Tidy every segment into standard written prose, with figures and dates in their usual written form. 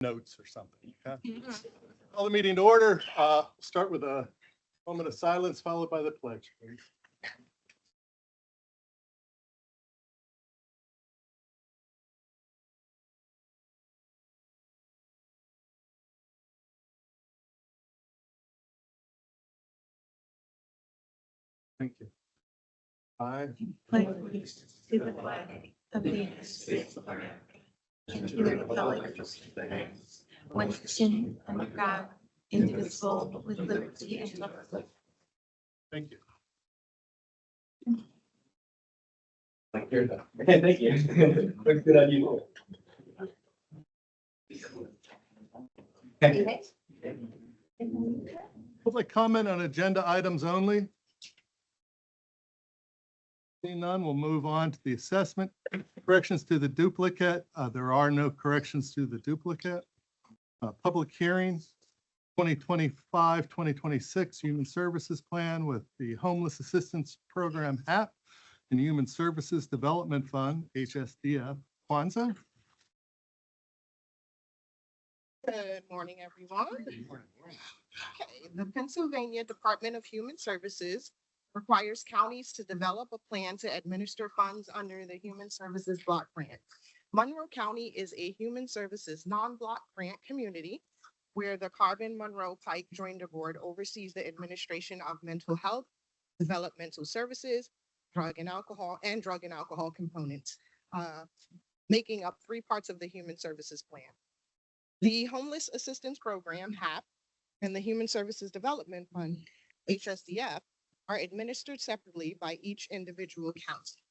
notes or something. Okay? Call the meeting to order. Start with a moment of silence followed by the pledge, please. Thank you. I pledge allegiance to the flag of the United States of America and to the republic for which it stands, one nation under God, indivisible, with liberty and justice. thank you. Thank you. Looks good on you. Public comment on agenda items only. Seeing none, we'll move on to the assessment. Corrections to the duplicate. There are no corrections to the duplicate. Public hearing, 2025, 2026 Human Services Plan with the Homeless Assistance Program, HAP, and Human Services Development Fund, HSDF. Kwanzaa? Good morning, everyone. Okay, the Pennsylvania Department of Human Services requires counties to develop a plan to administer funds under the Human Services Block Grant. Monroe County is a human services non-block grant community where the Carbon Monroe Pike Joinder Board oversees the administration of mental health, developmental services, drug and alcohol components, making up 3 parts of the Human Services Plan. The Homeless Assistance Program, HAP, and the Human Services Development Fund, HSDF, are administered separately by each individual county.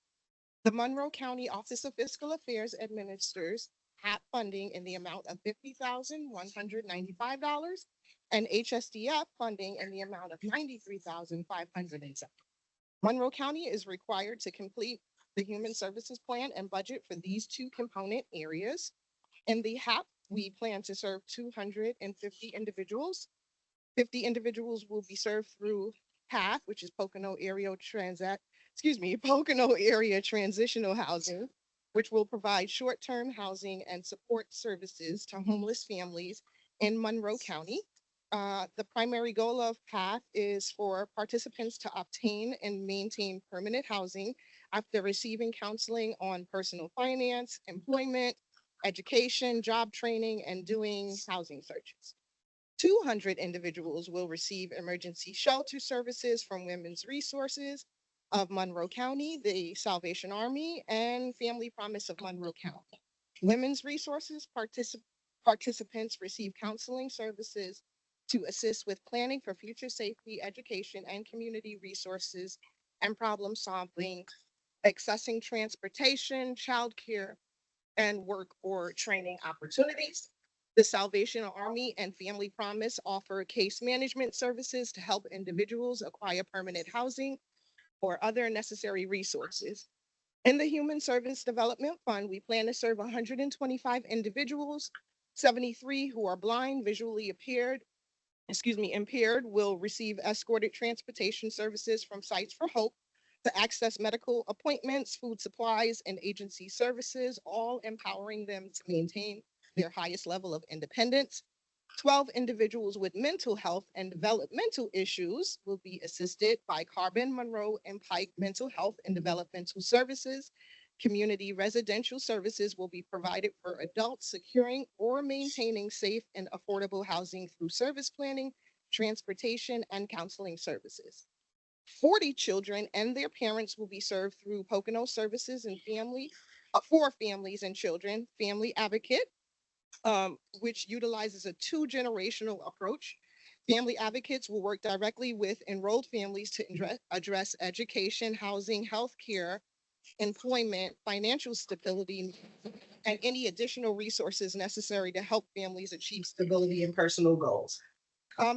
The Monroe County Office of Fiscal Affairs administers HAP funding in the amount of $50,195 and HSDF funding in the amount of $93,507. Monroe County is required to complete the Human Services Plan and budget for these 2 component areas. In the HAP, we plan to serve 250 individuals. 50 individuals will be served through PATH, which is Pocono Area Transitional Housing, which will provide short-term housing and support services to homeless families in Monroe County. The primary goal of PATH is for participants to obtain and maintain permanent housing after receiving counseling on personal finance, employment, education, job training, and doing housing searches. 200 individuals will receive emergency shelter services from Women's Resources of Monroe County, the Salvation Army, and Family Promise of Monroe County. Women's Resources participants receive counseling services to assist with planning for future safety, education, and community resources and problem solving, accessing transportation, childcare, and work or training opportunities. The Salvation Army and Family Promise offer case management services to help individuals acquire permanent housing or other necessary resources. In the Human Service Development Fund, we plan to serve 125 individuals. 73 who are blind, visually impaired will receive escorted transportation services from Sites for Hope to access medical appointments, food supplies, and agency services, all empowering them to maintain their highest level of independence. 12 individuals with mental health and developmental issues will be assisted by Carbon Monroe and Pike Mental Health and Developmental Services. Community residential services will be provided for adults securing or maintaining safe and affordable housing through service planning, transportation, and counseling services. 40 children and their parents will be served through Pocono Services and Family for Families and Children, Family Advocate, which utilizes a 2-generational approach. Family advocates will work directly with enrolled families to address education, housing, healthcare, employment, financial stability, and any additional resources necessary to help families achieve stability and personal goals.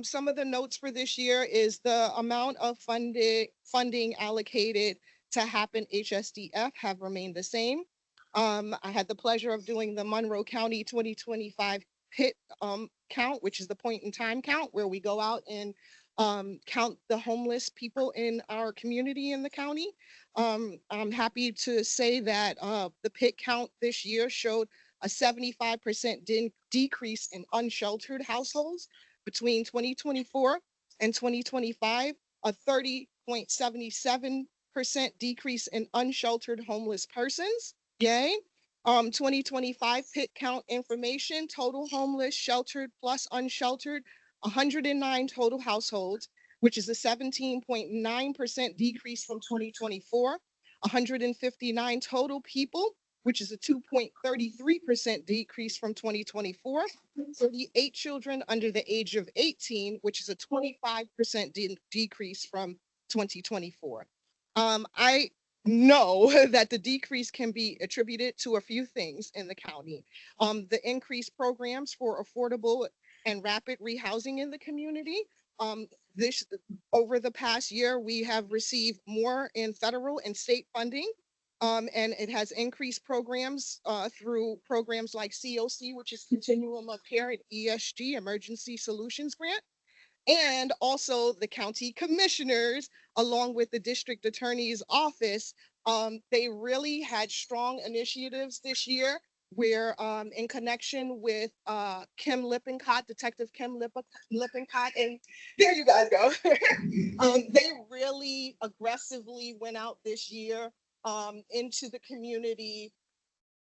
Some of the notes for this year is the amount of funding allocated to happen HSDF have remained the same. I had the pleasure of doing the Monroe County 2025 PIT count, which is the point in time count, where we go out and count the homeless people in our community in the county. I'm happy to say that the PIT count this year showed a 75% decrease in unsheltered households between 2024 and 2025, a 30.77% decrease in unsheltered homeless persons. Yay. 2025 PIT count information, total homeless, sheltered plus unsheltered, 109 total households, which is a 17.9% decrease from 2024, 159 total people, which is a 2.33% decrease from 2024, 38 children under the age of 18, which is a 25% decrease from 2024. I know that the decrease can be attributed to a few things in the county. The increased programs for affordable and rapid rehousing in the community. This over the past year, we have received more in federal and state funding. And it has increased programs through programs like COC, which is Continuum of Care, and ESG, Emergency Solutions Grant. And also the county commissioners, along with the district attorney's office, they really had strong initiatives this year where in connection with Kim Lippincott, Detective Kim Lippincott, and there you guys go. They really aggressively went out this year into the community,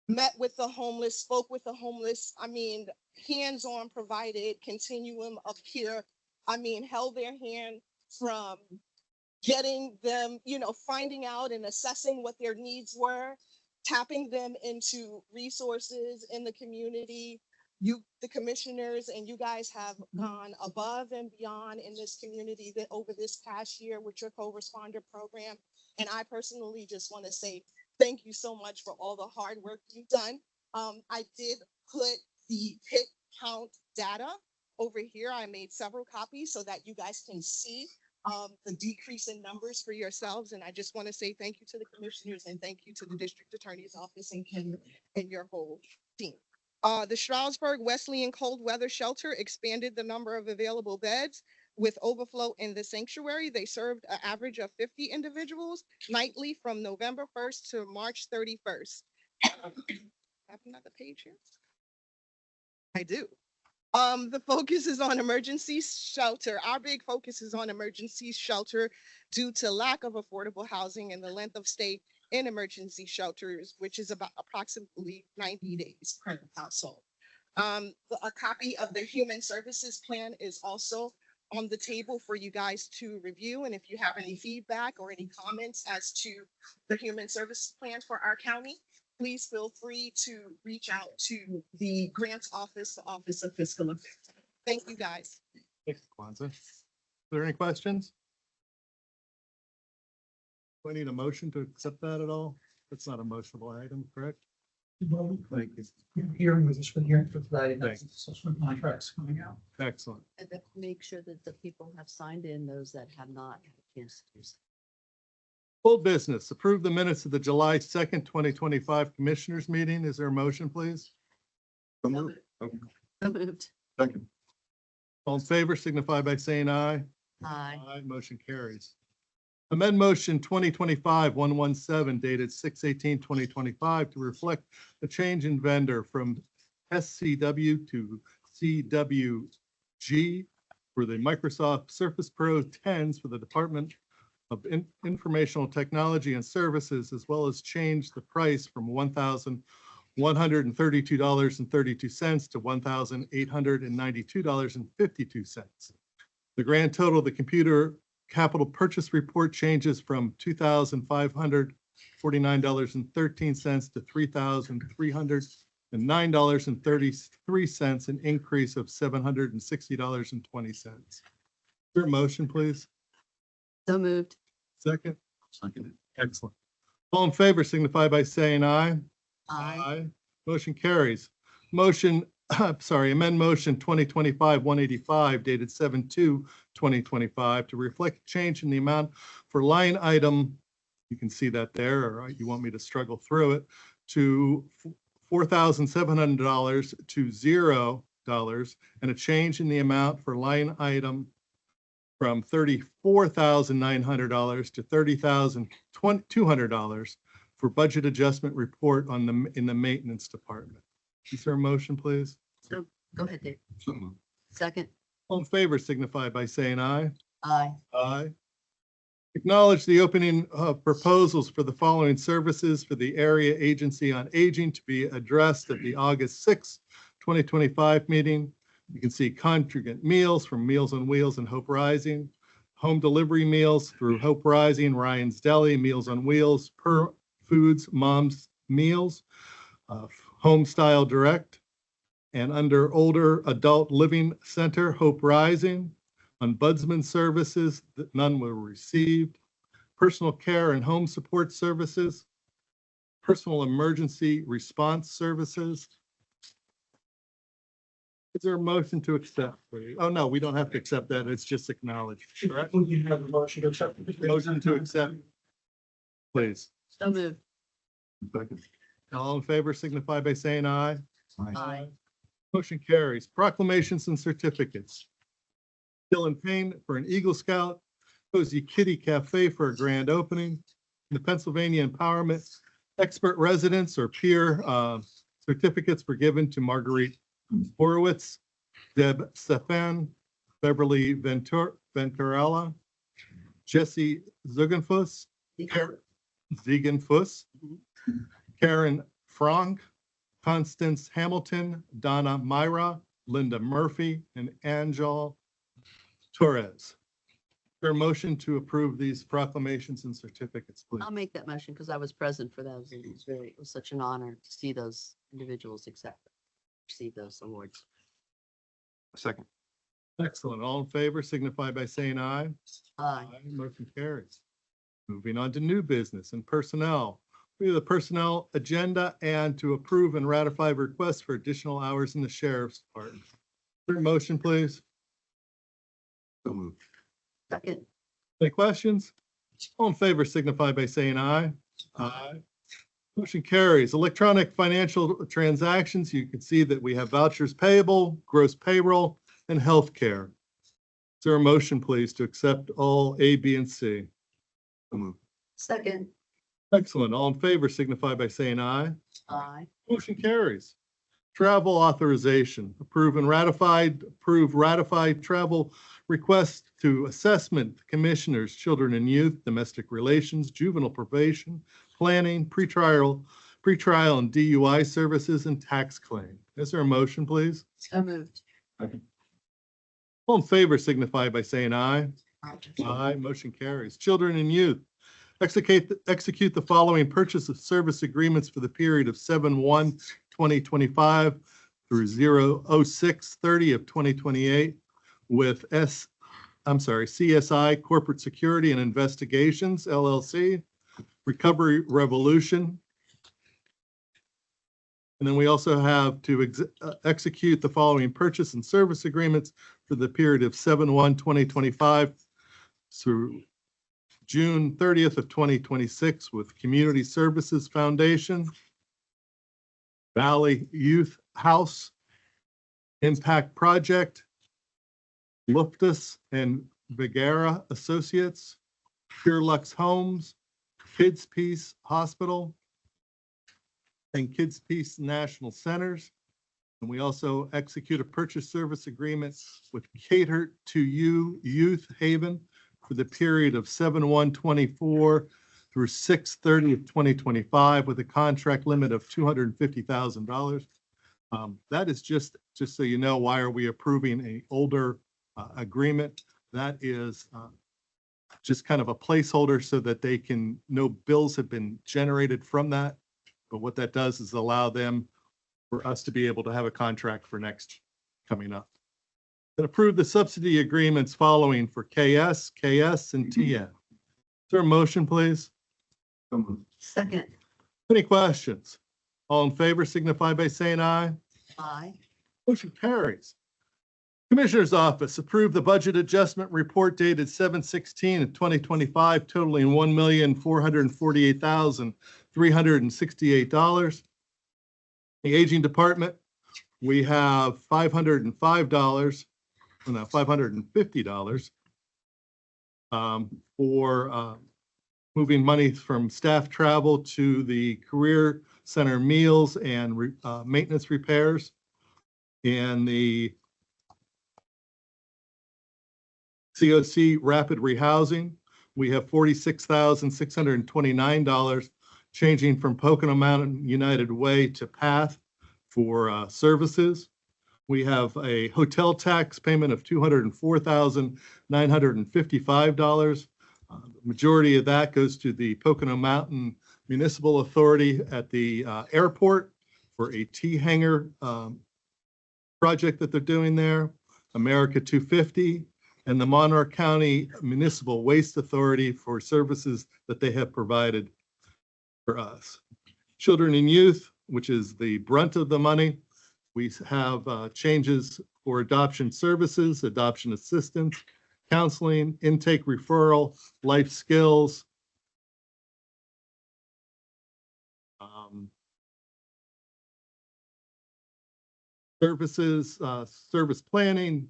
met with the homeless, spoke with the homeless. I mean, hands-on provided continuum of care. I mean, held their hand from getting them, finding out and assessing what their needs were, tapping them into resources in the community. The commissioners and you guys have gone above and beyond in this community that over this past year with your co-responder program. And I personally just want to say thank you so much for all the hard work you've done. I did put the PIT count data over here. I made several copies so that you guys can see the decrease in numbers for yourselves. And I just want to say thank you to the commissioners and thank you to the district attorney's office and Ken and your whole team. The Stroudsburg Wesleyan Cold Weather Shelter expanded the number of available beds with overflow in the sanctuary. They served an average of 50 individuals nightly from November 1st to March 31st. Have another page here? I do. The focus is on emergency shelter. Our big focus is on emergency shelter due to lack of affordable housing and the length of stay in emergency shelters, which is about approximately 90 days per household. A copy of the human services plan is also on the table for you guys to review. And if you have any feedback or any comments as to the human service plan for our county, please feel free to reach out to the grants office, the Office of Fiscal Affairs. Thank you, guys. Thanks, Kwanzaa. Is there any questions? Do I need a motion to accept that at all? That's not a motionable item, correct? Thank you. Hearing was just for the hearing for today. Thanks. Subsequent contracts coming out. Excellent. And then make sure that the people have signed in, those that have not had a chance to do so. Full business, approve the minutes of the July 2nd, 2025 Commissioners Meeting. Is there a motion, please? So moved. Second. All in favor signify by saying aye. Aye. Aye, motion carries. Amend motion 2025-117 dated 6/18/2025 to reflect the change in vendor from SCW to CWG for the Microsoft Surface Pro 10s for the Department of Informational Technology and Services, as well as change the price from $1,132.32 to $1,892.52. The grand total of the computer capital purchase report changes from $2,549.13 to $3,309.33, an increase of $760.20. Is there a motion, please? So moved. Second? Second. Excellent. All in favor signify by saying aye. Aye. Motion carries. Motion, amend motion 2025-185 dated 7/2/2025 to reflect change in the amount for line item, you can see that there, or you want me to struggle through it, to $4,700 to $0, and a change in the amount for line item from $34,900 to $30,200 for budget adjustment report in the maintenance department. Is there a motion, please? Go ahead, Dave. Second. All in favor signify by saying aye. Aye. Aye. Acknowledge the opening of proposals for the following services for the Area Agency on Aging to be addressed at the August 6th, 2025 meeting. You can see congregate meals from Meals on Wheels and Hope Rising, home delivery meals through Hope Rising, Ryan's Deli, Meals on Wheels, Per Foods, Mom's Meals, Home Style Direct, and under Older Adult Living Center, Hope Rising, Ombudsman Services that none were received, Personal Care and Home Support Services, Personal Emergency Response Services. Is there a motion to accept? Please? Oh, no, we don't have to accept that. It's just acknowledged, correct? You have a motion to accept. Motion to accept, please. So moved. All in favor signify by saying aye. Aye. Motion carries. Proclamations and certificates. Dylan Payne for an Eagle Scout, Cozy Kitty Cafe for a grand opening, the Pennsylvania Empowerment Expert Residence or peer certificates were given to Marguerite Horowitz, Deb Stefan, Beverly Venturella, Jesse Zugenfuss, Karen Frank, Constance Hamilton, Donna Myra, Linda Murphy, and Angel Torres. There a motion to approve these proclamations and certificates, please. I'll make that motion because I was present for those. And it was such an honor to see those individuals receive those awards. Second. Excellent. All in favor signify by saying aye. Aye. Motion carries. Moving on to new business and personnel. We have the personnel agenda and to approve and ratify requests for additional hours in the sheriff's department. Your motion, please. So moved. Second. Any questions? All in favor signify by saying aye. Aye. Motion carries. Electronic financial transactions. You can see that we have vouchers payable, gross payroll, and healthcare. Is there a motion, please, to accept all A, B, and C? So moved. Second. Excellent. All in favor signify by saying aye. Aye. Motion carries. Travel authorization. Approve ratified travel request to assessment commissioners, children and youth, domestic relations, juvenile probation, planning, pretrial and DUI services, and tax claim. Is there a motion, please? So moved. All in favor signify by saying aye. Aye. Aye. Motion carries. Children and youth. Execute the following purchase of service agreements for the period of 7/1/2025 through 0/06/30 of 2028 with CSI Corporate Security and Investigations, LLC, Recovery Revolution. And then we also have to execute the following purchase and service agreements for the period of 7/1/2025 through June 30th of 2026 with Community Services Foundation, Valley Youth House, Impact Project, Luftus and Vigera Associates, Pure Lux Homes, Kids Peace Hospital, and Kids Peace National Centers. And we also execute a purchase service agreement with Cater to You Youth Haven for the period of 7/1/24 through 6/30 of 2025 with a contract limit of $250,000. That is just so you know, why are we approving an older agreement? That is just kind of a placeholder so that they can, no bills have been generated from that. But what that does is allow them, for us to be able to have a contract for next coming up. And approve the subsidy agreements following for KS, and TN. Is there a motion, please? So moved. Second. Any questions? All in favor signify by saying aye. Aye. Motion carries. Commissioner's Office approved the budget adjustment report dated 7/16/2025 totaling $1,448,368. The Aging Department, we have $550 for moving money from staff travel to the Career center meals and maintenance repairs. And the COC rapid rehousing, we have $46,629 changing from Pocono Mountain United Way to PATH for services. We have a hotel tax payment of $204,955. Majority of that goes to the Pocono Mountain Municipal Authority at the airport for a T-hanger project that they're doing there, America 250, and the Monroe County Municipal Waste Authority for services that they have provided for us. Children and youth, which is the brunt of the money, we have changes for adoption services, adoption assistance, counseling, intake referral, life skills, services, service planning,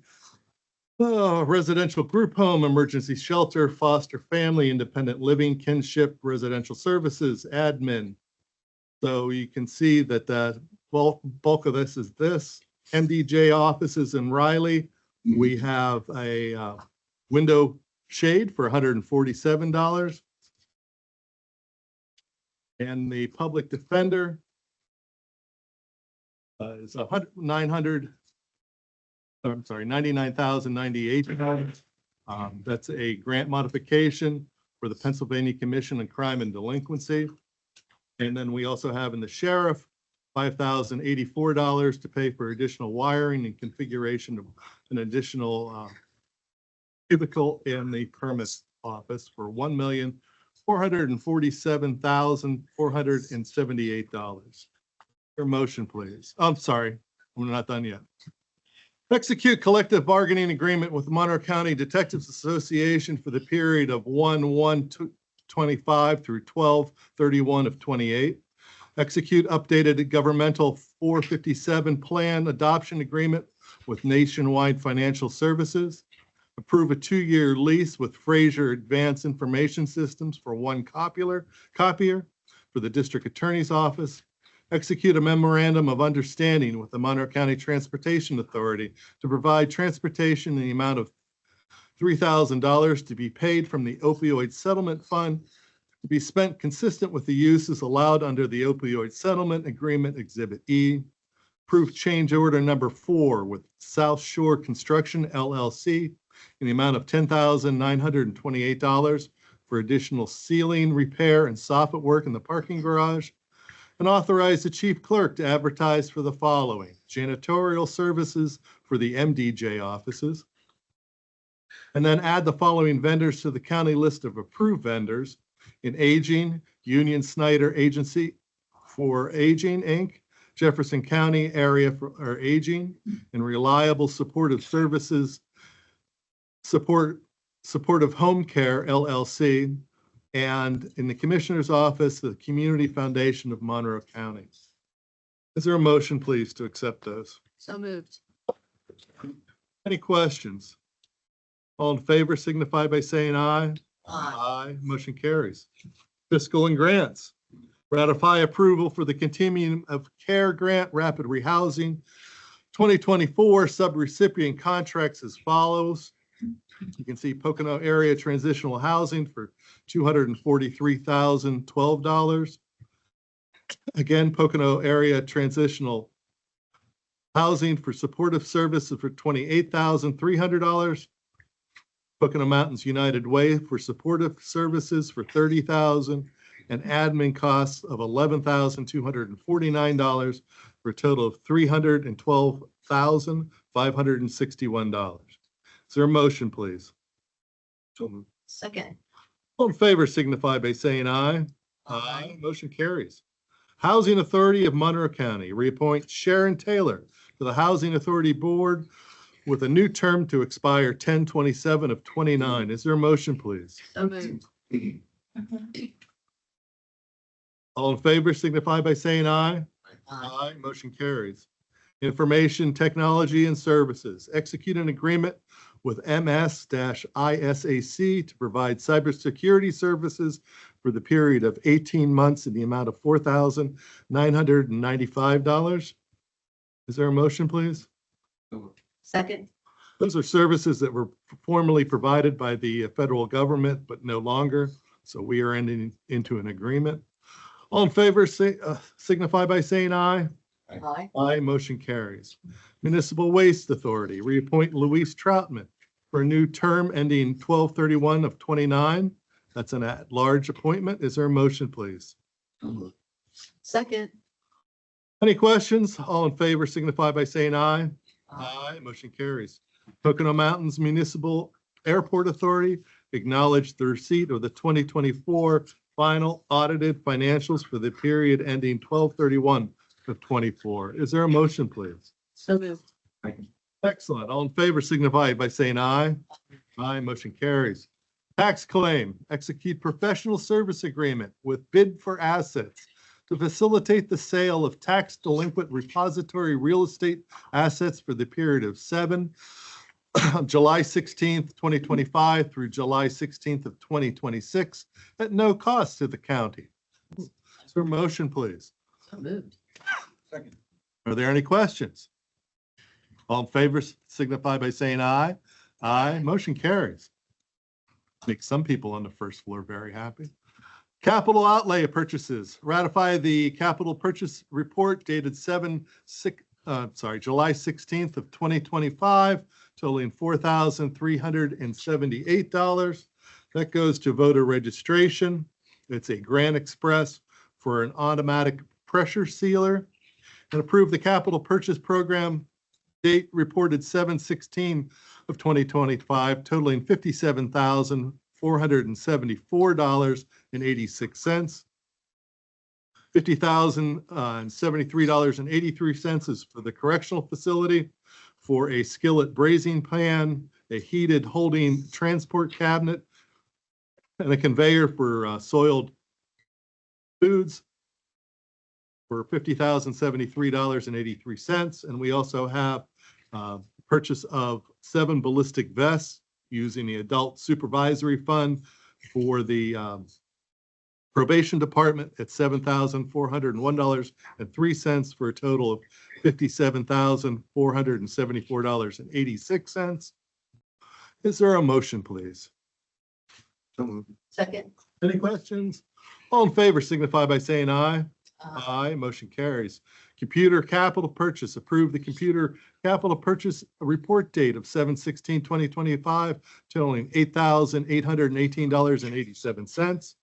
residential group home, emergency shelter, foster family, independent living, kinship, residential services, admin. So you can see that the bulk of this is this. MDJ offices in Riley. We have a window shade for $147. And the public defender is $99,098. That's a grant modification for the Pennsylvania Commission on Crime and Delinquency. And then we also have in the sheriff, $5,084 to pay for additional wiring and configuration of an additional cubicle in the permit office for $1,447,478. Your motion, please. I'm sorry, we're not done yet. Execute collective bargaining agreement with Monroe County Detectives Association for the period of 1/1/25 through 12/31 of 28. Execute updated governmental 457 plan adoption agreement with Nationwide Financial Services. Approve a 2-year lease with Fraser Advanced Information Systems for 1 copier for the District Attorney's Office. Execute a memorandum of understanding with the Monroe County Transportation Authority to provide transportation in the amount of $3,000 to be paid from the opioid settlement fund to be spent consistent with the uses allowed under the opioid settlement agreement, Exhibit E. Approve change order number 4 with South Shore Construction LLC in the amount of $10,928 for additional ceiling repair and soffit work in the parking garage. And authorize the chief clerk to advertise for the following: janitorial services for the MDJ offices. And then add the following vendors to the county list of approved vendors: in aging, Union Snyder Agency for Aging, Inc., Jefferson County Area for Aging, and Reliable Supportive Services, Supportive Home Care, LLC, and in the Commissioner's Office, the Community Foundation of Monroe County. Is there a motion, please, to accept those? So moved. Any questions? All in favor signify by saying aye. Aye. Motion carries. Fiscal and grants. Ratify approval for the Continuum of Care Grant Rapid Rehousing 2024 subrecipient contracts as follows. You can see Pocono Area Transitional Housing for $243,012. Again, Pocono Area Transitional Housing for Supportive Services for $28,300. Pocono Mountains United Way for Supportive Services for $30,000, and admin costs of $11,249 for a total of $312,561. Is there a motion, please? Second. All in favor signify by saying aye. Aye. Motion carries. Housing Authority of Monroe County, reappoint Sharon Taylor to the Housing Authority Board with a new term to expire 10/27 of 29. Is there a motion, please? So moved. All in favor signify by saying aye. Aye. Motion carries. Information Technology and Services, execute an agreement with MS-ISAC to provide cybersecurity services for the period of 18 months in the amount of $4,995. Is there a motion, please? So moved. Second. Those are services that were formerly provided by the federal government, but no longer. So we are ending into an agreement. All in favor, signify by saying aye. Aye. Aye, motion carries. Municipal Waste Authority, reappoint Luis Troutman for a new term ending 12/31 of 29. That's an at-large appointment. Is there a motion, please? So moved. Second. Any questions? All in favor signify by saying aye. Aye, motion carries. Pocono Mountains Municipal Airport Authority acknowledged the receipt of the 2024 final audited financials for the period ending 12/31 of 24. Is there a motion, please? So moved. Second. Excellent. All in favor signify by saying aye. Aye, motion carries. Tax claim, execute professional service agreement with Bid for Assets to facilitate the sale of tax delinquent repository real estate assets for the period of July 16th, 2025 through July 16th of 2026 at no cost to the county. Is there a motion, please? So moved. Second. Are there any questions? All in favor signify by saying aye. Aye, motion carries. Makes some people on the first floor very happy. Capital outlay purchases. Ratify the capital purchase report dated July 16th of 2025, totaling $4,378. That goes to voter registration. It's a Grant Express for an automatic pressure sealer. And approve the capital purchase program date reported 7/16 of 2025, totaling $57,474.86. $50,073.83 is for the correctional facility for a skillet braising pan, a heated holding transport cabinet, and a conveyor for soiled foods for $50,073.83. And we also have purchase of 7 ballistic vests using the adult supervisory fund for the probation department at $7,401.03 for a total of $57,474.86. Is there a motion, please? So moved. Second. Any questions? All in favor signify by saying aye. Aye, motion carries. Computer capital purchase, approve the computer capital purchase report date of 7/16/2025, totaling $8,818.87.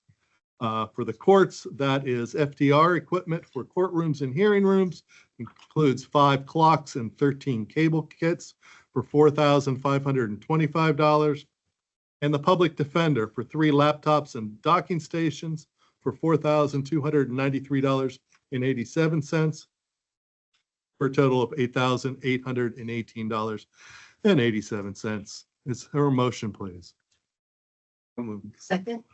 For the courts, that is FDR equipment for courtrooms and hearing rooms, includes 5 clocks and 13 cable kits for $4,525. And the public defender for 3 laptops and docking stations for $4,293.87, for a total of $8,818.87. Is there a motion, please? So moved. Second.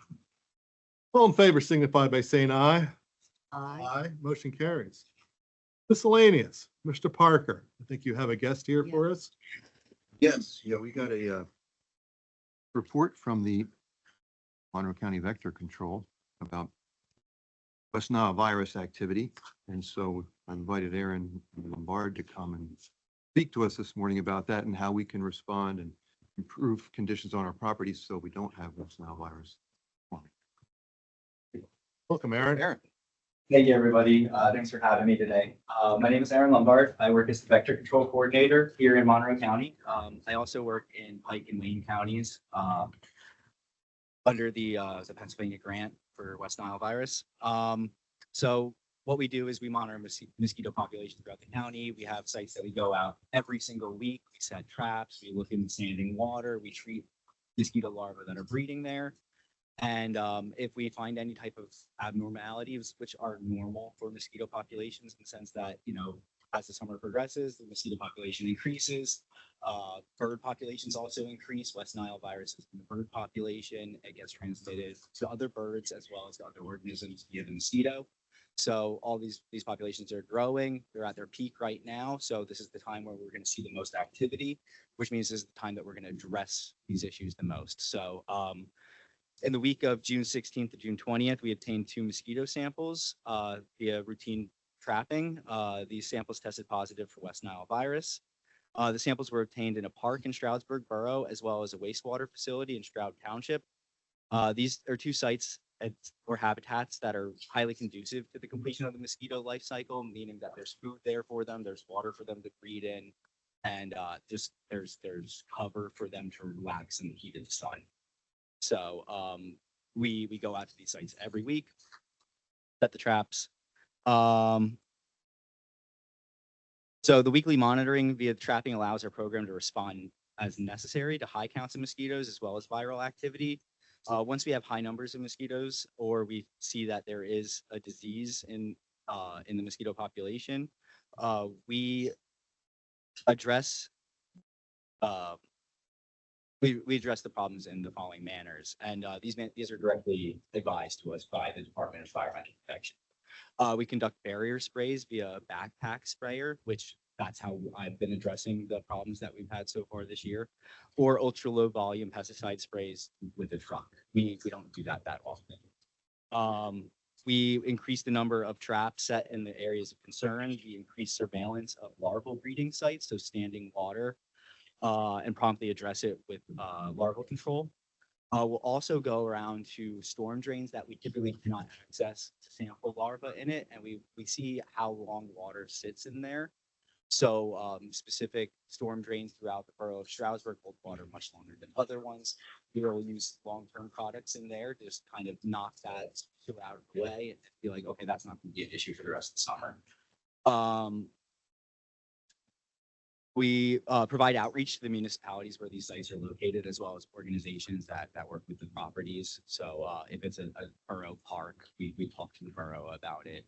All in favor signify by saying aye. Aye. Aye, motion carries. Miscellaneous, Mr. Parker, I think you have a guest here for us. Yes, yeah, we got a report from the Monroe County Vector Control about West Nile virus activity. And so I invited Aaron Lombard to come and speak to us this morning about that and how we can respond and improve conditions on our properties so we don't have West Nile virus. Welcome, Aaron. Aaron. Thank you, everybody. Thanks for having me today. My name is Aaron Lombard. I work as the Vector Control Coordinator here in Monroe County. I also work in Pike and Wayne counties under the Pennsylvania grant for West Nile virus. So what we do is we monitor mosquito population throughout the county. We have sites that we go out every single week. We set traps. We look in the standing water. We treat mosquito larvae that are breeding there. And if we find any type of abnormalities, which are normal for mosquito populations in the sense that, you know, as the summer progresses, the mosquito population increases. Bird populations also increase. West Nile virus is in the bird population. It gets transmitted to other birds as well as to other organisms via the mosquito. So all these populations are growing. They're at their peak right now. So this is the time where we're going to see the most activity, which means this is the time that we're going to address these issues the most. So in the week of June 16th to June 20th, we obtained 2 mosquito samples via routine trapping. These samples tested positive for West Nile virus. The samples were obtained in a park in Stroudsburg Borough, as well as a wastewater facility in Stroud Township. These are 2 sites or habitats that are highly conducive to the completion of the mosquito life cycle, meaning that there's food there for them, there's water for them to breed in, and just there's cover for them to relax in the heat of the sun. So we go out to these sites every week, set the traps. So the weekly monitoring via trapping allows our program to respond as necessary to high counts of mosquitoes as well as viral activity. Once we have high numbers of mosquitoes, or we see that there is a disease in the mosquito population, we address we address the problems in the following manners, and these are directly advised to us by the Department of Environmental Protection. We conduct barrier sprays via backpack sprayer, which that's how I've been addressing the problems that we've had so far this year, or ultra low volume pesticide sprays with a truck. We don't do that often. We increase the number of traps set in the areas of concern. We increase surveillance of larval breeding sites, so standing water, and promptly address it with larval control. We'll also go around to storm drains that we typically cannot access to sample larvae in it, and we see how long water sits in there. So specific storm drains throughout the borough of Stroudsburg hold water much longer than other ones. We will use long-term products in there to just kind of knock that out of the way and be like, okay, that's not going to be an issue for the rest of the summer. We provide outreach to the municipalities where these sites are located, as well as organizations that work with the properties. So if it's a borough park, we talk to the borough about it.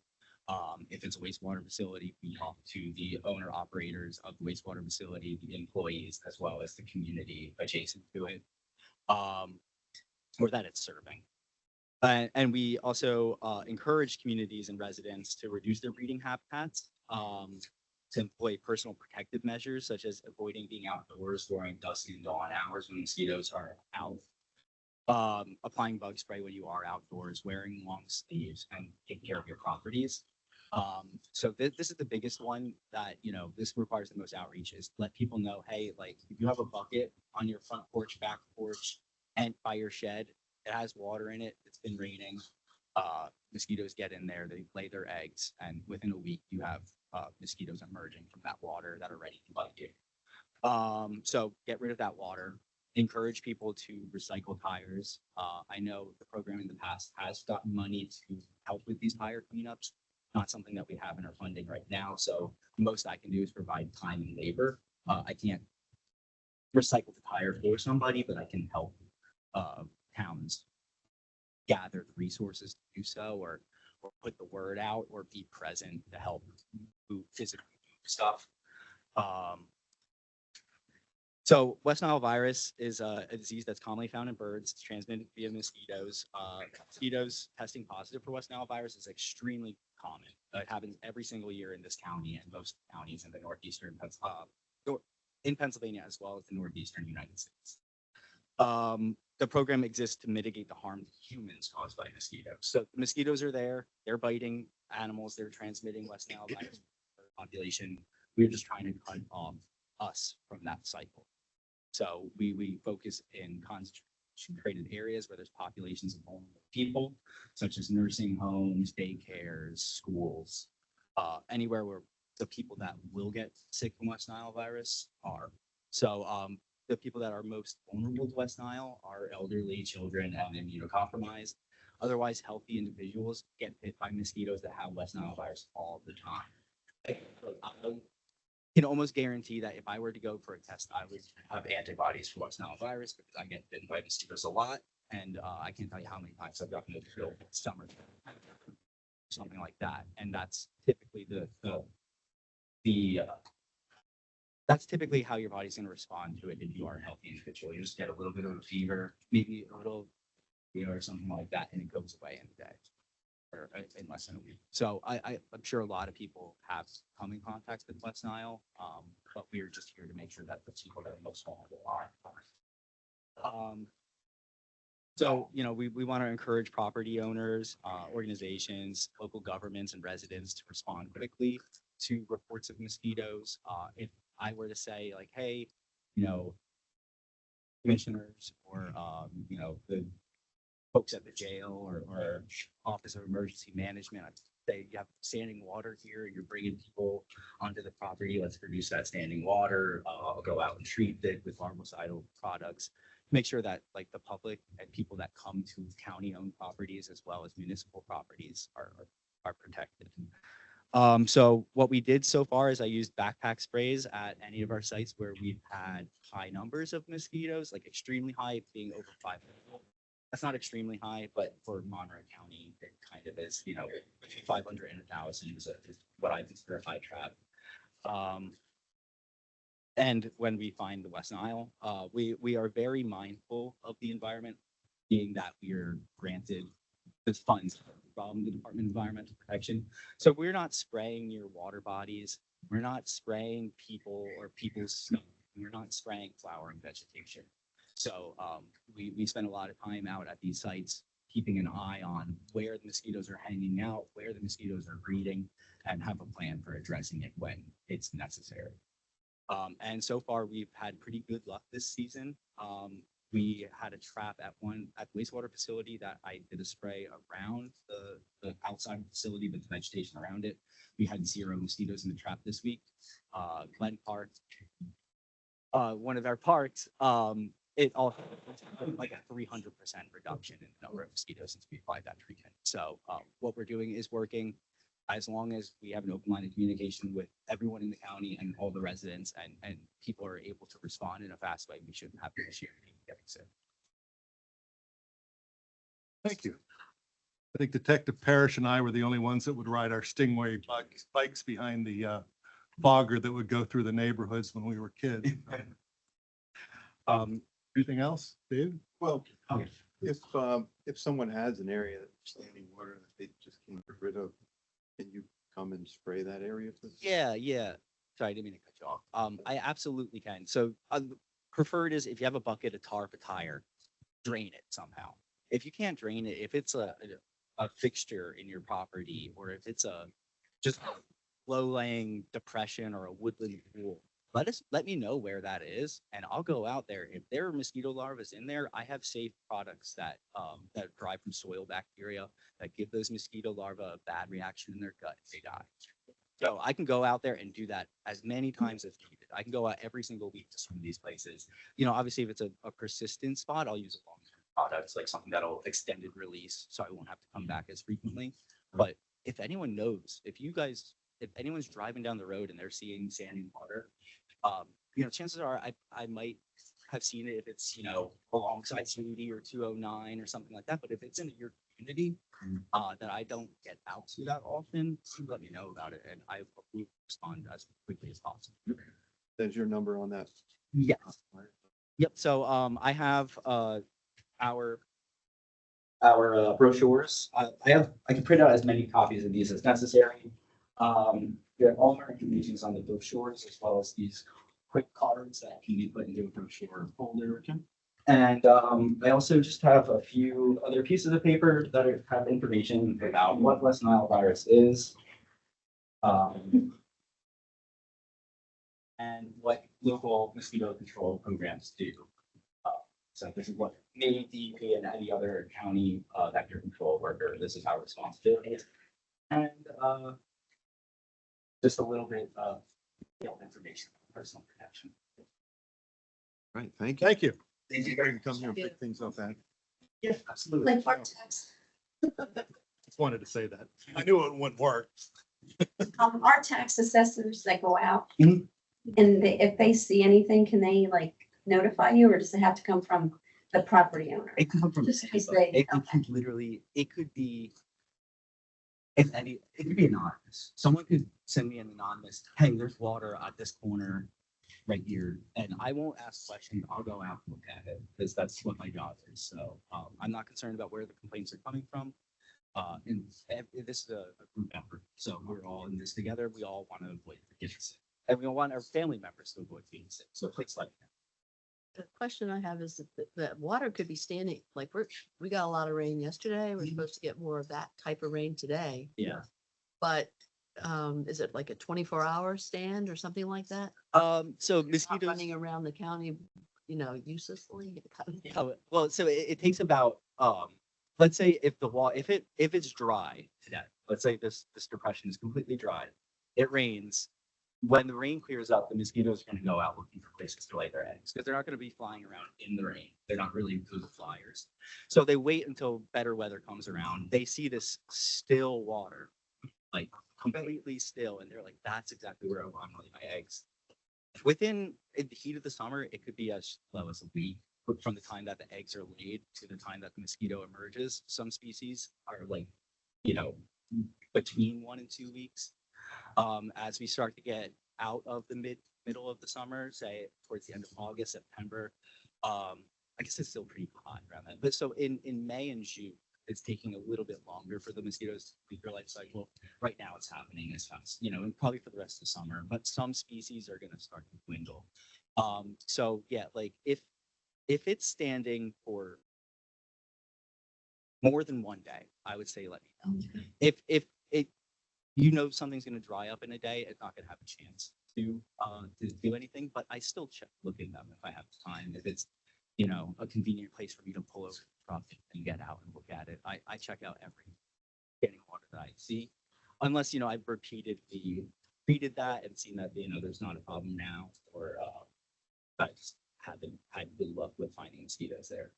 If it's a wastewater facility, we talk to the owner operators of the wastewater facility, the employees, as well as the community adjacent to it, or that it's serving. And we also encourage communities and residents to reduce their breeding habitats, to employ personal protective measures, such as avoiding being outdoors during dusk and dawn hours when mosquitoes are out, applying bug spray when you are outdoors, wearing long sleeves, and taking care of your properties. So this is the biggest one that, this requires the most outreach, is let people know, hey, like if you have a bucket on your front porch, back porch, and by your shed, it has water in it, it's been raining, mosquitoes get in there, they lay their eggs, and within a week you have mosquitoes emerging from that water that are ready to bite you. So get rid of that water. Encourage people to recycle tires. I know the program in the past has gotten money to help with these tire cleanups. Not something that we have in our funding right now. So the most I can do is provide time and labor. I can't recycle the tire for somebody, but I can help towns gather the resources to do so, or put the word out, or be present to help move physically stuff. So West Nile virus is a disease that's commonly found in birds. It's transmitted via mosquitoes. Mosquitoes testing positive for West Nile virus is extremely common. It happens every single year in this county and most counties in the northeastern in Pennsylvania, as well as the northeastern United States. The program exists to mitigate the harm to humans caused by mosquitoes. So the mosquitoes are there, they're biting animals, they're transmitting West Nile virus to the population. We're just trying to cut off us from that cycle. So we focus in concentrated areas where there's populations of vulnerable people, such as nursing homes, daycares, schools, anywhere where the people that will get sick from West Nile virus are. So the people that are most vulnerable to West Nile are elderly, children, and immunocompromised. Otherwise, healthy individuals get bit by mosquitoes that have West Nile virus all the time. I can almost guarantee that if I were to go for a test, I would have antibodies for West Nile virus, because I get bitten by mosquitoes a lot. And I can't tell you how many times I've gotten it summer, something like that. And that's typically that's typically how your body's going to respond to it if you are a healthy individual. You just get a little bit of a fever, maybe a little, or something like that, and it goes away in a day. or in less than a week. So I'm sure a lot of people have come in contact with West Nile, but we are just here to make sure that the people that are most vulnerable are. So, you know, we want to encourage property owners, organizations, local governments and residents to respond quickly to reports of mosquitoes. If I were to say like, hey, you know, commissioners or, you know, the folks at the jail or Office of Emergency Management, I'd say you have standing water here, you're bringing people onto the property, let's produce that standing water. I'll go out and treat it with larvicidal products. Make sure that like the public and people that come to county-owned properties as well as municipal properties are protected. So what we did so far is I used backpack sprays at any of our sites where we've had high numbers of mosquitoes, like extremely high, being over 500. That's not extremely high, but for Monroe County, it kind of is, you know, 500 and 1,000 is what I consider a high trap. And when we find the West Nile, we are very mindful of the environment, being that we are granted the funds from the Department of Environmental Protection. So we're not spraying near water bodies. We're not spraying people or people's stuff. We're not spraying flowering vegetation. So we spend a lot of time out at these sites, keeping an eye on where the mosquitoes are hanging out, where the mosquitoes are breeding, and have a plan for addressing it when it's necessary. And so far, we've had pretty good luck this season. We had a trap at the wastewater facility that I did a spray around the outside facility with vegetation around it. We had 0 mosquitoes in the trap this week. Glen Park, one of our parks, it also like a 300% reduction in the number of mosquitoes since we applied that treatment. So what we're doing is working. As long as we have an open line of communication with everyone in the county and all the residents and people are able to respond in a fast way, we shouldn't have an issue getting sick. Thank you. I think Detective Parrish and I were the only ones that would ride our Stingray bikes behind the fogger that would go through the neighborhoods when we were kids. Anything else, Dave? Well, if someone has an area that's standing water that they just can't get rid of, can you come and spray that area? Yeah. Sorry, I didn't mean to cut you off. I absolutely can. So preferred is if you have a bucket, a tarp, a tire, drain it somehow. If you can't drain it, if it's a fixture in your property, or if it's just a low-laying depression or a woodland pool, let me know where that is, and I'll go out there. If there are mosquito larvae in there, I have safe products that derive from soil bacteria that give those mosquito larvae a bad reaction in their gut if they die. So I can go out there and do that as many times as needed. I can go out every single week to some of these places. You know, obviously, if it's a persistent spot, I'll use a long-term product, like something that'll extended release, so I won't have to come back as frequently. But if anyone knows, if anyone's driving down the road and they're seeing standing water, you know, chances are I might have seen it if it's, you know, alongside 280 or 209 or something like that. But if it's in your community that I don't get out to that often, let me know about it, and I will respond as quickly as possible. There's your number on that. Yeah. Yep. So I have our brochures. I can print out as many copies of these as necessary. We have all our information on the brochures, as well as these quick cards that can be put into a brochure folder. And I also just have a few other pieces of paper that have information about what West Nile virus is, and what local mosquito control programs do. So this is what me, DEP, and any other county vector control worker, this is our responsibility. And just a little bit of information on personal protection. Right, thank you. Thank you. Thank you for coming here and pick things up, Ed. Yeah, absolutely. Like our tax, Just wanted to say that. I knew it wouldn't work. Our tax assessors that go out, Mhm. and if they see anything, can they like notify you, or does it have to come from the property owner? It can come from Just because anybody. they- It could literally, it could be, if any, it could be anonymous. Someone could send me an anonymous, hey, there's water at this corner right here, and I won't ask questions. I'll go out and look at it because that's what my job is. So I'm not concerned about where the complaints are coming from. This is a group effort, so we're all in this together. We all want to avoid getting sick, and we want our family members to avoid being sick. So it's like The question I have is that water could be standing, like we got a lot of rain yesterday. We're supposed to get more of that type of rain today. yeah. But is it like a 24-hour stand or something like that? So Not mosquitoes. running around the county, uselessly? Oh, well, so it takes about, let's say if if it's dry today, let's say this depression is completely dry, it rains. When the rain clears up, the mosquitoes are gonna go out looking for places to lay their eggs, because they're not gonna be flying around in the rain. They're not really good flyers. So they wait until better weather comes around. They see this still water, like completely still, and they're like, that's exactly where I want to lay my eggs. In the heat of the summer, it could be as low as a week from the time that the eggs are laid to the time that the mosquito emerges. Some species are like, between 1 and 2 weeks. As we start to get out of the middle of the summer, say towards the end of August, September, I guess it's still pretty hot around that. But so in May and June, it's taking a little bit longer for the mosquitoes to complete their life cycle. Right now it's happening as fast, and probably for the rest of the summer, but some species are going to start to dwindle. So yeah, like if it's standing for more than 1 day, I would say let me know. If something's going to dry up in a day, it's not going to have a chance to do anything, but I still look at them if I have time. If it's a convenient place for me to pull over the truck and get out and look at it. I check out every standing water that I see, unless I've repeatedly treated that and seen that there's not a problem now, or I just haven't had good luck with finding mosquitoes there.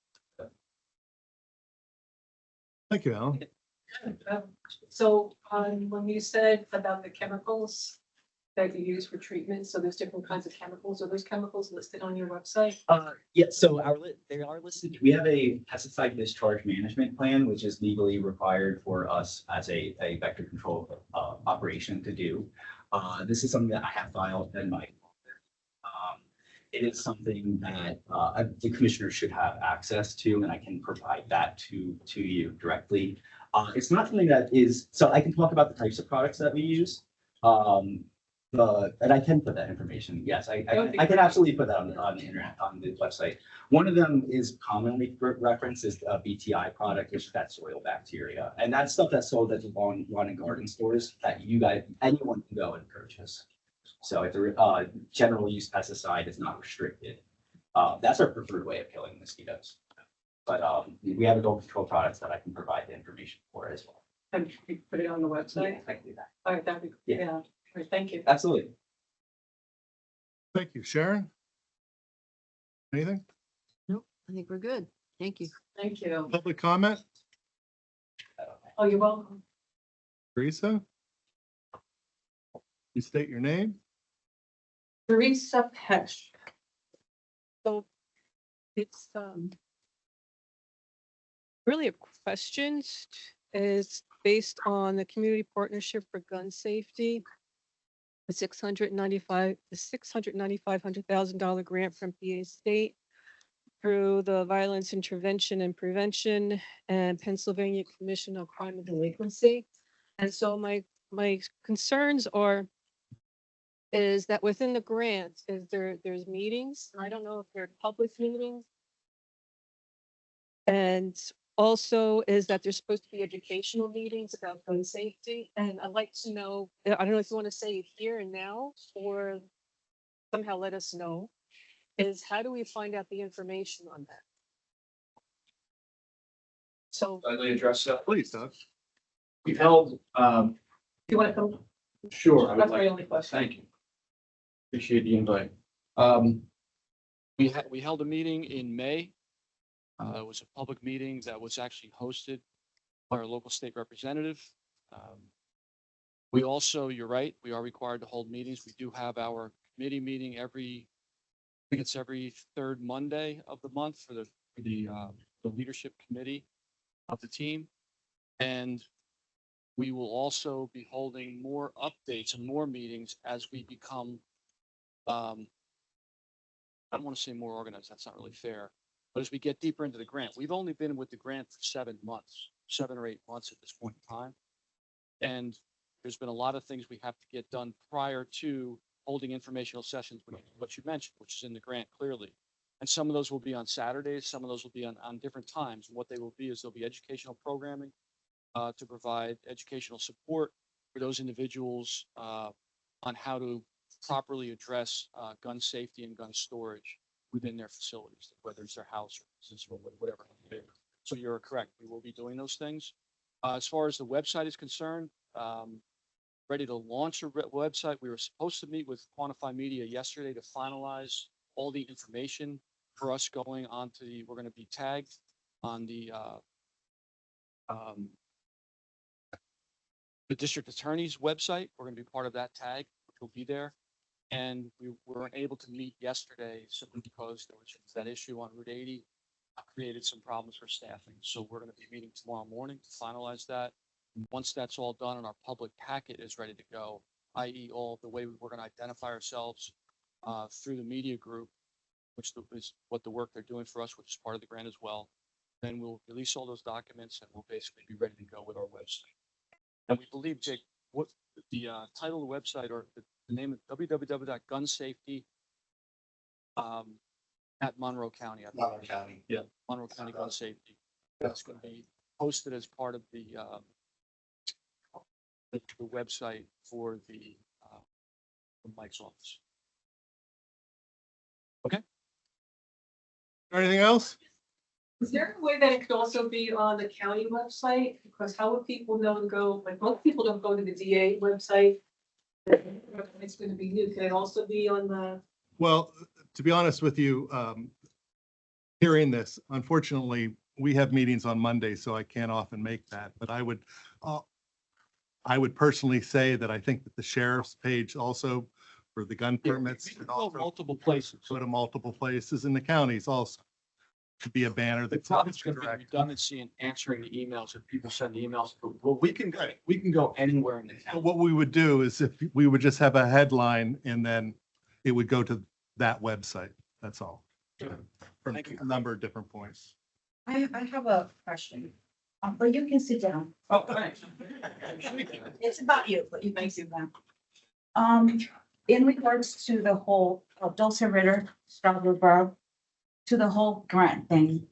Thank you, Alan. So, when you said about the chemicals that you use for treatment, so there's different kinds of chemicals, are those chemicals listed on your website? Yeah, so they are listed. We have a pesticide discharge management plan, which is legally required for us as a vector control operation to do. This is something that I have filed in my. It is something that the commissioner should have access to, and I can provide that to you directly. It's not something that is, so I can talk about the types of products that we use. And I can put that information. Yes, I can absolutely put that on the internet, on the website. One of them is commonly referenced as a BTI product, which is that soil bacteria. And that's stuff that's sold at the lawn and garden stores that anyone can go and purchase. So it's a general use pesticide, is not restricted. That's our preferred way of killing mosquitoes. But we have adult control products that I can provide the information for as well. And you put it on the website? I can do that. All right, that'd be, Yeah. yeah, all right, thank you. Absolutely. Thank you. Sharon? Anything? Nope, I think we're good. Thank you. Thank you. Public comment? Oh, you're welcome. Teresa? You state your name? Teresa Pesh. So it's really a question is based on the Community Partnership for Gun Safety. The $695,000 grant from PA State through the Violence Intervention and Prevention and Pennsylvania Commission on Crime and Delinquency. And so my concerns is that within the grant, there's meetings, and I don't know if they're public meetings. And also is that there's supposed to be educational meetings about gun safety, and I'd like to know, I don't know if you want to say it here and now, or somehow let us know, is how do we find out the information on that? So, I'd like to address that. Please, Doug. We've held, You want to come? sure, I would That's my like, only question. thank you. Appreciate the invite. We held a meeting in May. It was a public meeting that was actually hosted by our local state representative. We also, you're right, we are required to hold meetings. We do have our committee meeting I think it's every third Monday of the month for the leadership committee of the team. And we will also be holding more updates and more meetings as we become, I don't want to say more organized, that's not really fair. But as we get deeper into the grant, we've only been with the grant for 7 months. 7 or 8 months at this point in time. And there's been a lot of things we have to get done prior to holding informational sessions, what you mentioned, which is in the grant clearly. And some of those will be on Saturdays, some of those will be on different times. And what they will be is there'll be educational programming to provide educational support for those individuals on how to properly address gun safety and gun storage within their facilities, whether it's their house or business or whatever. So you're correct. We will be doing those things. As far as the website is concerned, ready to launch a website. We were supposed to meet with Quantify Media yesterday to finalize all the information for us going on to we're going to be tagged on the district attorney's website. We're going to be part of that tag, which will be there. And we weren't able to meet yesterday simply because there was that issue on Route 80 created some problems for staffing. So we're going to be meeting tomorrow morning to finalize that. And once that's all done and our public packet is ready to go, i.e. all the way we're going to identify ourselves through the media group, which is what the work they're doing for us, which is part of the grant as well, then we'll release all those documents and we'll basically be ready to go with our website. And we believe, Jake, what the title of the website or the name of www.gunsafety at Monroe County. Monroe County. Yeah, Monroe County Gun Safety. That's going to be posted as part of the website for the Mike's office. Anything else? Is there a way that it could also be on the county website? Because how would people know to go, like, most people don't go to the DA website. It's going to be new. Can it also be on the? Well, to be honest with you, hearing this, unfortunately, we have meetings on Monday, so I can't often make that, but I would personally say that I think that the sheriff's page also for the gun permits. We can go multiple places. Go to multiple places in the counties also. Could be a banner The that's. problem's going to be redundancy in answering the emails if people send emails. Well, we can go anywhere in the But town. what we would do is if we would just have a headline and then it would go to that website. That's all. From Thank you. a number of different points. I have a question, but you can sit down. Oh, thanks. It's about you, but you can sit down. In regards to the whole Dulce Ritter, Strawberry Borough, to the whole grant thing,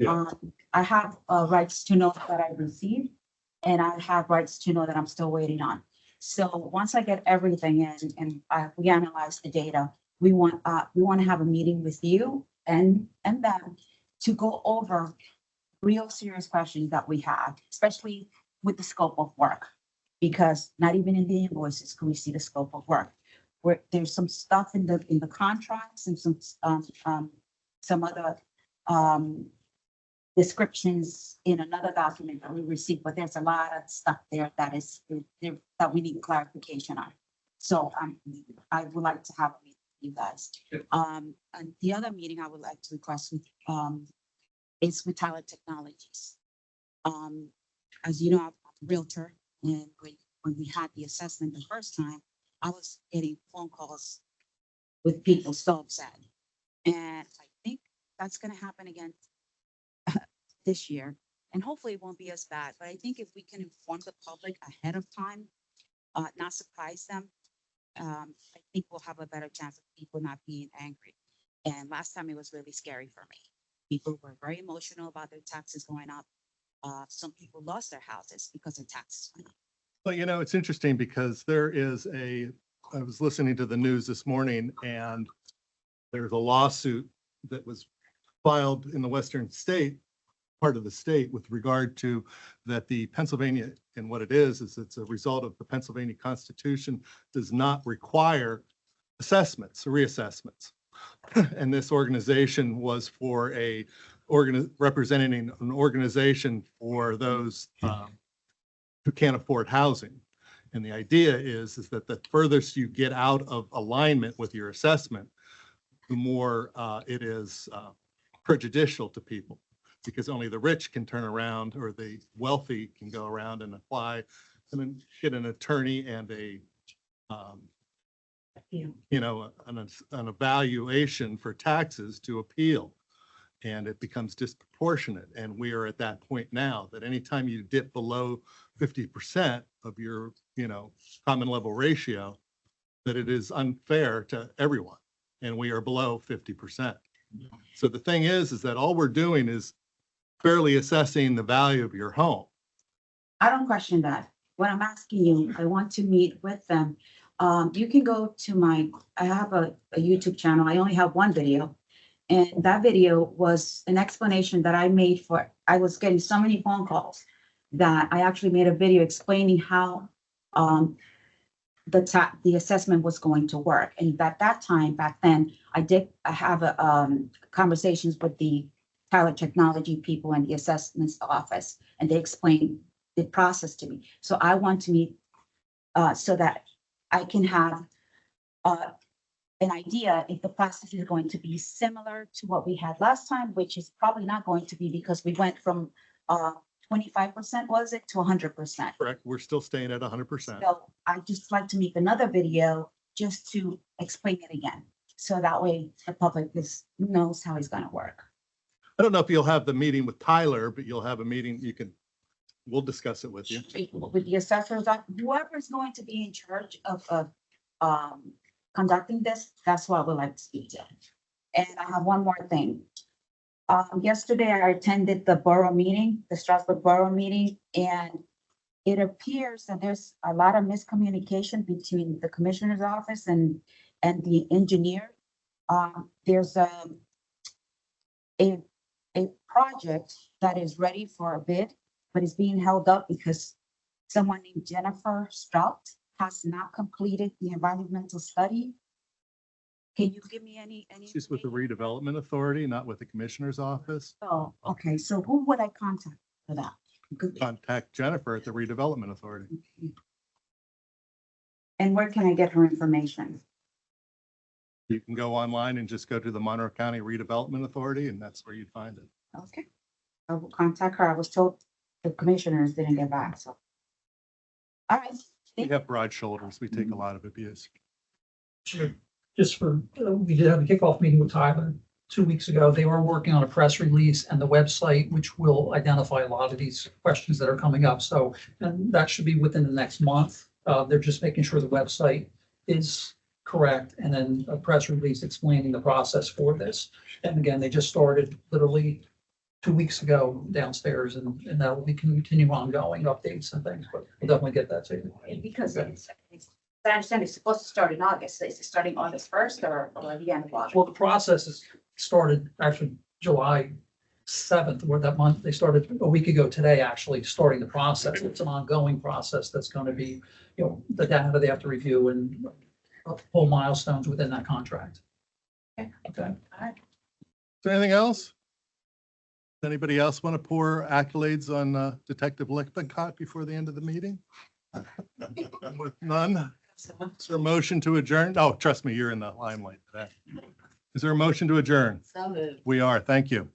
I have rights to know that I received, and I have rights to know that I'm still waiting on. So once I get everything in and we analyze the data, we want to have a meeting with you and them to go over real serious questions that we have, especially with the scope of work. Because not even in the invoices can we see the scope of work. Where there's some stuff in the contracts and some other descriptions in another document that we received, but there's a lot of stuff there that we need clarification on. So I would like to have a meeting with you guys. And the other meeting I would like to request with is with Tyler Technologies. As you know, I'm a realtor, and when we had the assessment the first time, I was getting phone calls with people so upset. And I think that's gonna happen again this year. And hopefully it won't be as bad, but I think if we can inform the public ahead of time, not surprise them, I think we'll have a better chance of people not being angry. And last time it was really scary for me. People were very emotional about their taxes going up. Some people lost their houses because their taxes went up. Well, you know, it's interesting because I was listening to the news this morning and there's a lawsuit that was filed in the Western state, part of the state, with regard to that the Pennsylvania, and what it is it's a result of the Pennsylvania Constitution does not require assessments, reassessments. And this organization was for representing an organization for those who can't afford housing. And the idea is that the furthest you get out of alignment with your assessment, the more it is prejudicial to people, because only the rich can turn around, or the wealthy can go around and apply and then get an attorney and an evaluation for taxes to appeal. And it becomes disproportionate. And we are at that point now that anytime you dip below 50% of your, common level ratio, that it is unfair to everyone. And we are below 50%. So the thing is that all we're doing is fairly assessing the value of your home. I don't question that. What I'm asking you, I want to meet with them. You can go to I have a YouTube channel. I only have one video. And that video was an explanation that I made I was getting so many phone calls that I actually made a video explaining how the assessment was going to work. And at that time, back then, I have conversations with the Tyler Technology people and the assessments office, and they explained the process to me. So I want to meet so that I can have an idea if the process is going to be similar to what we had last time, which is probably not going to be because we went from 25%, was it, to 100%. Correct. We're still staying at 100%. So I just like to make another video just to explain it again. So that way the public knows how it's going to work. I don't know if you'll have the meeting with Tyler, but you'll have a meeting. We'll discuss it with you. With the assessors, whoever's going to be in charge of conducting this, that's what I would like to speak to. And I have one more thing. Yesterday, I attended the borough meeting, the Strasburg Borough meeting, and it appears that there's a lot of miscommunication between the commissioner's office and the engineer. There's a project that is ready for a bid, but is being held up because someone named Jennifer Strout has not completed the environmental study. Can you give me any? She's with the redevelopment authority, not with the commissioner's office. Oh, okay. So who would I contact for that? Contact Jennifer at the redevelopment authority. And where can I get her information? You can go online and just go to the Monroe County Redevelopment Authority, and that's where you'd find it. Okay. I will contact her. I was told the commissioners didn't get back, so. All right. We have broad shoulders. We take a lot of abuse. Sure. We did have a kickoff meeting with Tyler 2 weeks ago. They were working on a press release and the website, which will identify a lot of these questions that are coming up. So, and that should be within the next month. They're just making sure the website is correct, and then a press release explaining the process for this. And again, they just started literally 2 weeks ago downstairs, and that will be continue ongoing updates and things, but we'll definitely get that to you. Because I understand it's supposed to start in August. Is it starting August 1st or the end of August? Well, the process is started actually July 7th, or that month. They started a week ago today, actually starting the process. It's an ongoing process that's going to be, the data they have to review and pull milestones within that contract. Okay. Okay. All right. Is there anything else? Does anybody else want to pour accolades on Detective Lippincott before the end of the meeting? With none, is there a motion to adjourn? Oh, trust me, you're in the limelight today. Is there a motion to adjourn? So moved. We are. Thank you.